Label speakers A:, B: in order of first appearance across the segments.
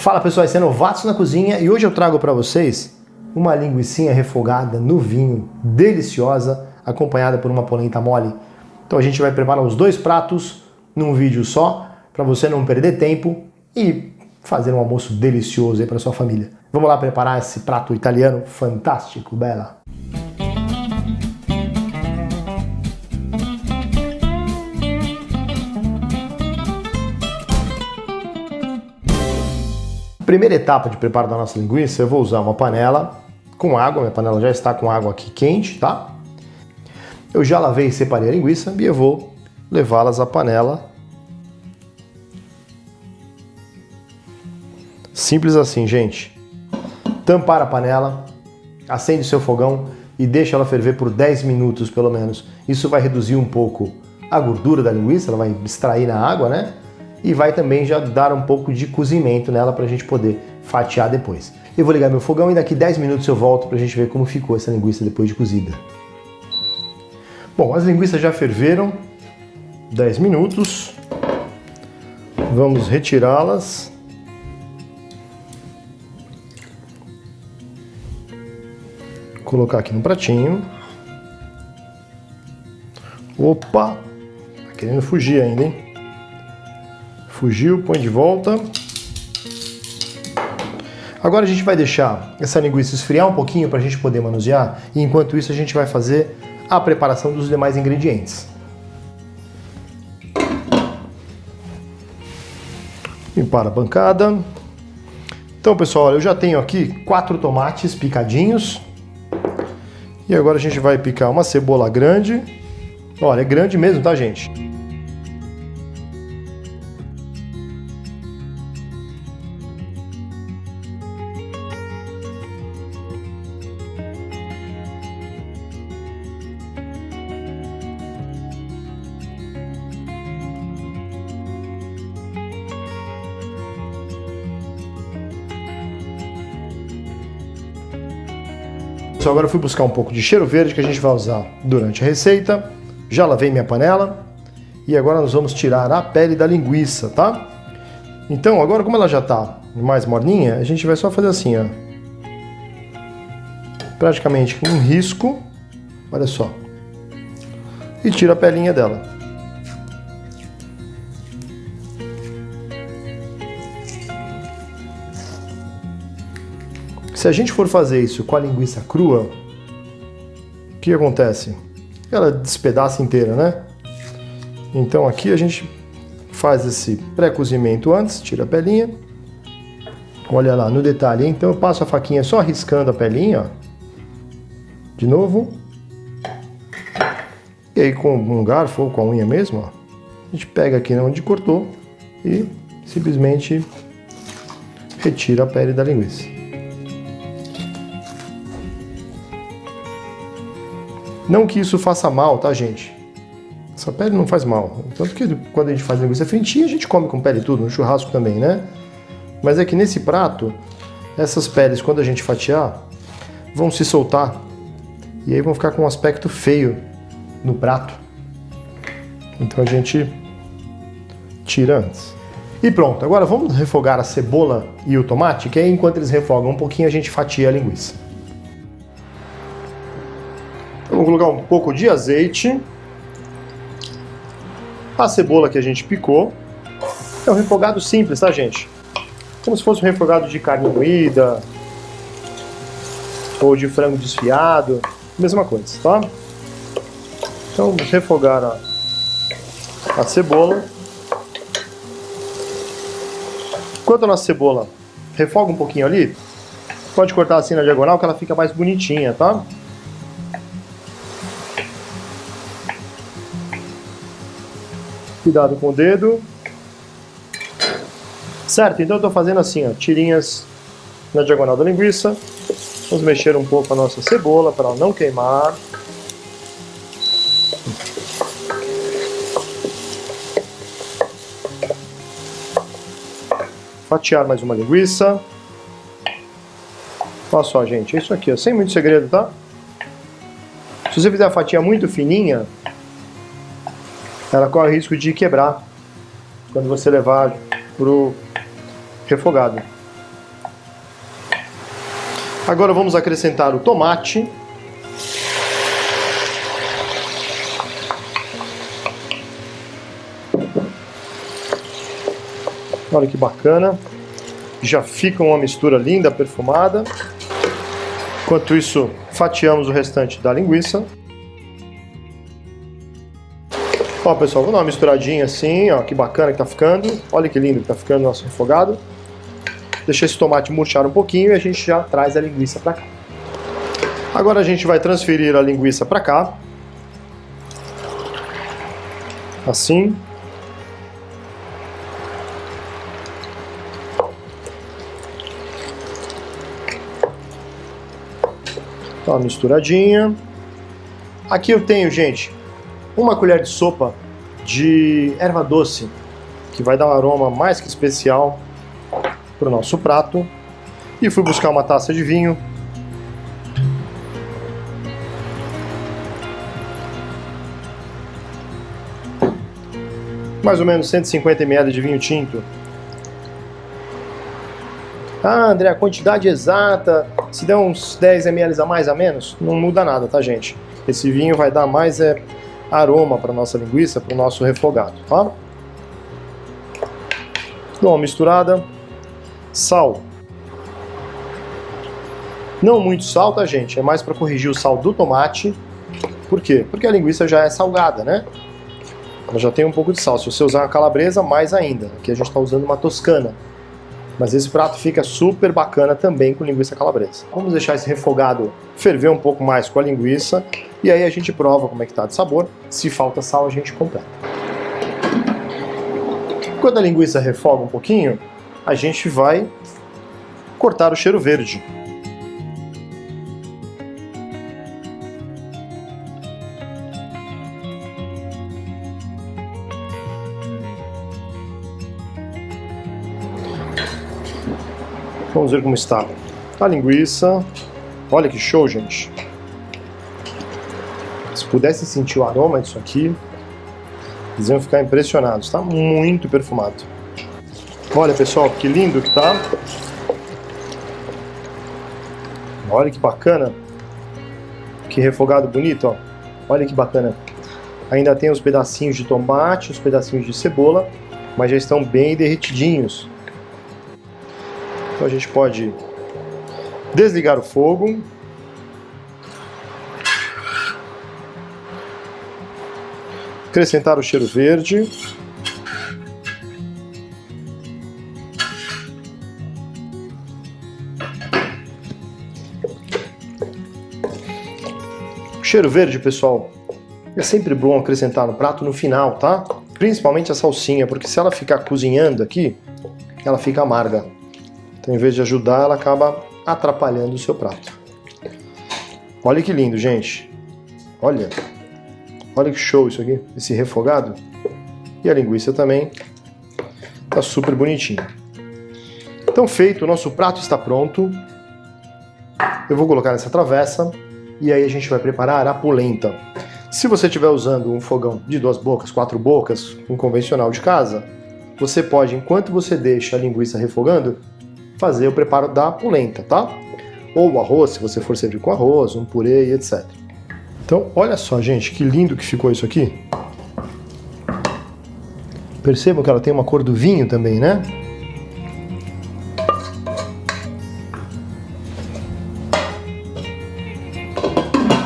A: Fala pessoal, esse é Novatos na Cozinha e hoje eu trago para vocês uma linguicinha refogada no vinho, deliciosa, acompanhada por uma polenta mole. Então a gente vai preparar os dois pratos num vídeo só, para você não perder tempo e fazer um almoço delicioso aí para sua família. Vamos lá preparar esse prato italiano fantástico, bela! Primeira etapa de preparo da nossa linguiça, eu vou usar uma panela com água, minha panela já está com água aqui quente, tá? Eu já lavei e separei a linguiça e eu vou levá-las à panela. Simples assim, gente. Tampar a panela, acende o seu fogão e deixa ela ferver por 10 minutos pelo menos. Isso vai reduzir um pouco a gordura da linguiça, ela vai extrair na água, né? E vai também já dar um pouco de cozimento nela para a gente poder fatiar depois. Eu vou ligar meu fogão e daqui 10 minutos eu volto para a gente ver como ficou essa linguiça depois de cozida. Bom, as linguiças já ferveram 10 minutos. Vamos retirá-las. Colocar aqui no pratinho. Opa! Tá querendo fugir ainda, hein? Fugiu, põe de volta. Agora a gente vai deixar essa linguiça esfriar um pouquinho para a gente poder manusear e enquanto isso a gente vai fazer a preparação dos demais ingredientes. Limpar a bancada. Então pessoal, olha, eu já tenho aqui 4 tomates picadinhos. E agora a gente vai picar uma cebola grande. Olha, é grande mesmo, tá, gente? Agora eu fui buscar um pouco de cheiro verde que a gente vai usar durante a receita. Já lavei minha panela e agora nós vamos tirar a pele da linguiça, tá? Então agora como ela já está mais morninha, a gente vai só fazer assim, ó. Praticamente um risco, olha só. E tira a pelinha dela. Se a gente for fazer isso com a linguiça crua, o que acontece? Ela despedaça inteira, né? Então aqui a gente faz esse pré-cozimento antes, tira a pelinha. Olha lá no detalhe, então eu passo a faquinha só riscando a pelinha, ó. De novo. E aí com um garfo ou com a unha mesmo, ó, a gente pega aqui onde cortou e simplesmente retira a pele da linguiça. Não que isso faça mal, tá, gente? Essa pele não faz mal. Tanto que quando a gente faz linguiça fritinha, a gente come com pele e tudo, no churrasco também, né? Mas é que nesse prato, essas peles, quando a gente fatiar, vão se soltar. E aí vão ficar com um aspecto feio no prato. Então a gente tira antes. E pronto, agora vamos refogar a cebola e o tomate, que aí enquanto eles refogam um pouquinho, a gente fatia a linguiça. Vamos colocar um pouco de azeite, a cebola que a gente picou. É um refogado simples, tá, gente? Como se fosse um refogado de carne moída ou de frango desfiado, mesma coisa, tá? Então vamos refogar a cebola. Enquanto a nossa cebola refoga um pouquinho ali, pode cortar assim na diagonal que ela fica mais bonitinha, tá? Cuidado com o dedo. Certo, então eu estou fazendo assim, ó, tirinhas na diagonal da linguiça. Vamos mexer um pouco a nossa cebola para ela não queimar. Fatiar mais uma linguiça. Olha só, gente, é isso aqui, ó, sem muito segredo, tá? Se você fizer a fatia muito fininha, ela corre o risco de quebrar quando você levar pro refogado. Agora vamos acrescentar o tomate. Olha que bacana. Já fica uma mistura linda, perfumada. Enquanto isso, fatiamos o restante da linguiça. Ó, pessoal, vou dar uma misturadinha assim, ó, que bacana que tá ficando. Olha que lindo que tá ficando o nosso refogado. Deixa esse tomate murchar um pouquinho e a gente já traz a linguiça para cá. Agora a gente vai transferir a linguiça para cá. Assim. Dá uma misturadinha. Aqui eu tenho, gente, uma colher de sopa de erva doce, que vai dar um aroma mais que especial para o nosso prato. E fui buscar uma taça de vinho. Mais ou menos 150 ml de vinho tinto. Ah, André, a quantidade exata, se der uns 10 ml a mais a menos, não muda nada, tá, gente? Esse vinho vai dar mais aroma para nossa linguiça, para o nosso refogado, tá? Dou uma misturada. Sal. Não muito sal, tá, gente? É mais para corrigir o sal do tomate. Por quê? Porque a linguiça já é salgada, né? Ela já tem um pouco de sal. Se você usar uma calabresa, mais ainda. Aqui a gente está usando uma toscana. Mas esse prato fica super bacana também com linguiça calabresa. Vamos deixar esse refogado ferver um pouco mais com a linguiça. E aí a gente prova como é que tá de sabor. Se falta sal, a gente completa. Quando a linguiça refoga um pouquinho, a gente vai cortar o cheiro verde. Vamos ver como está a linguiça. Olha que show, gente. Se pudessem sentir o aroma disso aqui, eles iam ficar impressionados. Está muito perfumado. Olha, pessoal, que lindo que tá. Olha que bacana. Que refogado bonito, ó. Olha que bacana. Ainda tem os pedacinhos de tomate, os pedacinhos de cebola, mas já estão bem derretidinhos. Então a gente pode desligar o fogo. Acrescentar o cheiro verde. O cheiro verde, pessoal, é sempre bom acrescentar no prato no final, tá? Principalmente a salsinha, porque se ela ficar cozinhando aqui, ela fica amarga. Então, em vez de ajudar, ela acaba atrapalhando o seu prato. Olha que lindo, gente. Olha. Olha que show isso aqui, esse refogado. E a linguiça também tá super bonitinha. Então, feito, o nosso prato está pronto. Eu vou colocar nessa travessa e aí a gente vai preparar a polenta. Se você estiver usando um fogão de 2 bocas, 4 bocas, um convencional de casa, você pode, enquanto você deixa a linguiça refogando, fazer o preparo da polenta, tá? Ou o arroz, se você for servir com arroz, um purê e etc. Então, olha só, gente, que lindo que ficou isso aqui. Percebam que ela tem uma cor do vinho também, né?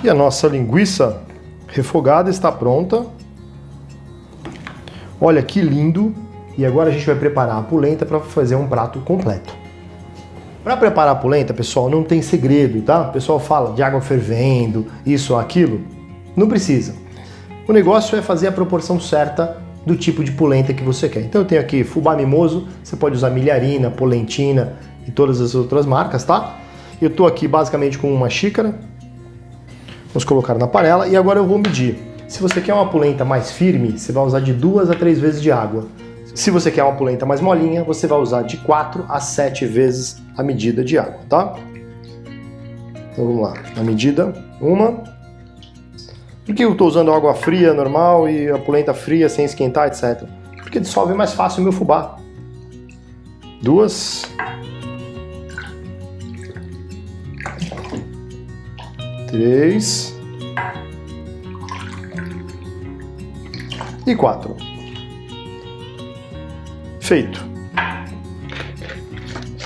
A: E a nossa linguiça refogada está pronta. Olha que lindo. E agora a gente vai preparar a polenta para fazer um prato completo. Para preparar a polenta, pessoal, não tem segredo, tá? O pessoal fala de água fervendo, isso ou aquilo. Não precisa. O negócio é fazer a proporção certa do tipo de polenta que você quer. Então eu tenho aqui fubá mimoso, você pode usar milharina, polentina e todas as outras marcas, tá? Eu tô aqui basicamente com uma xícara. Vamos colocar na panela e agora eu vou medir. Se você quer uma polenta mais firme, você vai usar de 2 a 3 vezes de água. Se você quer uma polenta mais molinha, você vai usar de 4 a 7 vezes a medida de água, tá? Então vamos lá, a medida, 1. Por que eu estou usando água fria normal e a polenta fria sem esquentar, etc? Porque dissolve mais fácil o meu fubá. 2. 3 e 4. Feito.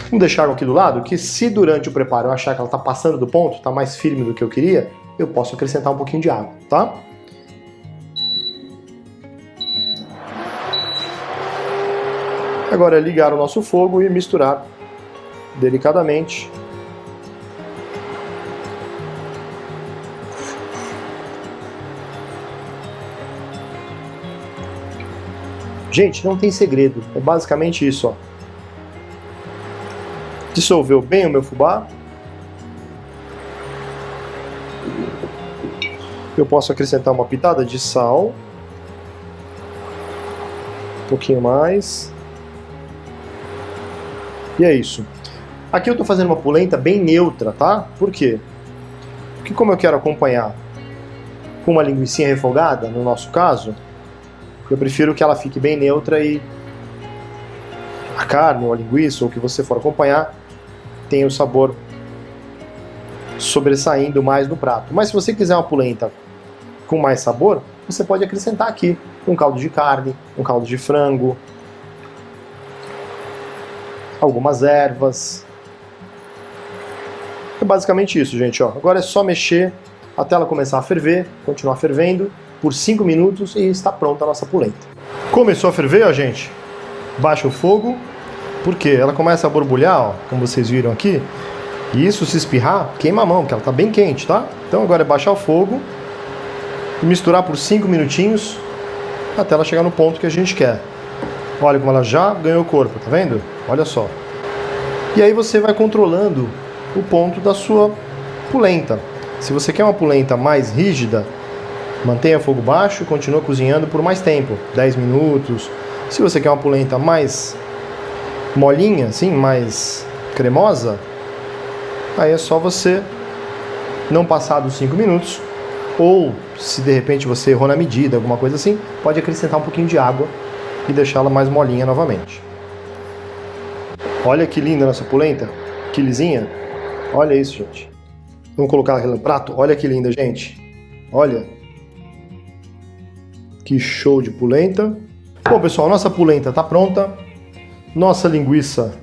A: Vamos deixar água aqui do lado, que se durante o preparo eu achar que ela está passando do ponto, está mais firme do que eu queria, eu posso acrescentar um pouquinho de água, tá? Agora é ligar o nosso fogo e misturar delicadamente. Gente, não tem segredo, é basicamente isso, ó. Dissolveu bem o meu fubá. Eu posso acrescentar uma pitada de sal. Um pouquinho mais. E é isso. Aqui eu estou fazendo uma polenta bem neutra, tá? Por quê? Porque como eu quero acompanhar com uma linguicinha refogada, no nosso caso, eu prefiro que ela fique bem neutra e a carne ou a linguiça ou o que você for acompanhar tenha o sabor sobressaindo mais no prato. Mas se você quiser uma polenta com mais sabor, você pode acrescentar aqui um caldo de carne, um caldo de frango, algumas ervas. É basicamente isso, gente, ó. Agora é só mexer até ela começar a ferver, continuar fervendo por 5 minutos e está pronta a nossa polenta. Começou a ferver, ó, gente. Baixa o fogo, porque ela começa a borbulhar, ó, como vocês viram aqui. E isso, se espirrar, queima a mão, porque ela está bem quente, tá? Então agora é baixar o fogo e misturar por 5 minutinhos até ela chegar no ponto que a gente quer. Olha como ela já ganhou corpo, tá vendo? Olha só. E aí você vai controlando o ponto da sua polenta. Se você quer uma polenta mais rígida, mantenha o fogo baixo e continua cozinhando por mais tempo, 10 minutos. Se você quer uma polenta mais molinha, assim, mais cremosa, aí é só você não passar dos 5 minutos, ou se de repente você errou na medida, alguma coisa assim, pode acrescentar um pouquinho de água e deixá-la mais molinha novamente. Olha que linda a nossa polenta, que lisinha. Olha isso, gente. Vamos colocar ela no prato? Olha que linda, gente. Olha. Que show de polenta. Bom, pessoal, nossa polenta está pronta. Nossa linguiça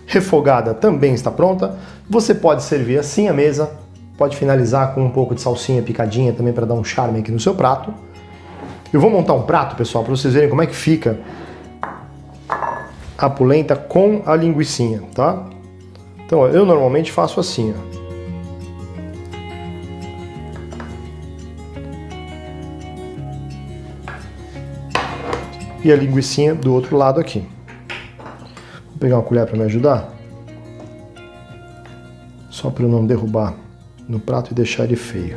A: refogada também está pronta. Você pode servir assim à mesa. Pode finalizar com um pouco de salsinha picadinha também para dar um charme aqui no seu prato. Eu vou montar um prato, pessoal, para vocês verem como é que fica a polenta com a linguicinha, tá? Então, ó, eu normalmente faço assim, ó. E a linguicinha do outro lado aqui. Vou pegar uma colher para me ajudar. Só para eu não derrubar no prato e deixar ele feio.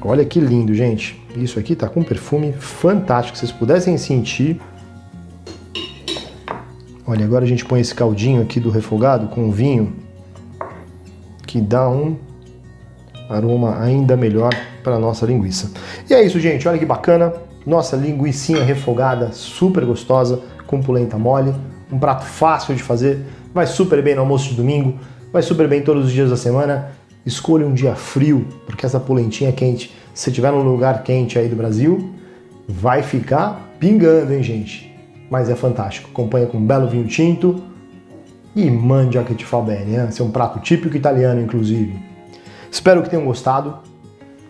A: Olha que lindo, gente. Isso aqui tá com um perfume fantástico. Se vocês pudessem sentir. Olha, agora a gente põe esse caldinho aqui do refogado com o vinho, que dá um aroma ainda melhor para a nossa linguiça. E é isso, gente. Olha que bacana. Nossa linguicinha refogada, super gostosa, com polenta mole. Um prato fácil de fazer. Vai super bem no almoço de domingo. Vai super bem todos os dias da semana. Escolha um dia frio, porque essa polentinha quente, se estiver num lugar quente aí do Brasil, vai ficar pingando, hein, gente? Mas é fantástico. Acompanha com um belo vinho tinto e mandioca di fabbene, né? Esse é um prato típico italiano, inclusive. Espero que tenham gostado.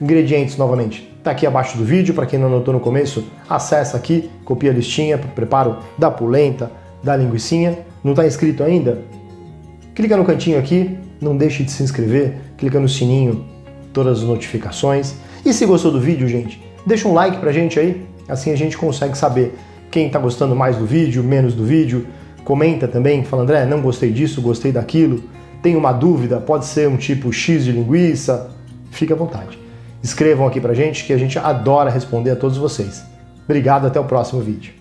A: Ingredientes, novamente, tá aqui abaixo do vídeo. Para quem não anotou no começo, acessa aqui, copia a listinha para o preparo da polenta, da linguicinha. Não está inscrito ainda? Clica no cantinho aqui, não deixe de se inscrever, clica no sininho, todas as notificações. E se gostou do vídeo, gente, deixa um like pra gente aí, assim a gente consegue saber quem tá gostando mais do vídeo, menos do vídeo. Comenta também, fala, André, não gostei disso, gostei daquilo, tem uma dúvida, pode ser um tipo X de linguiça, fique à vontade. Escrevam aqui pra gente que a gente adora responder a todos vocês. Obrigado, até o próximo vídeo.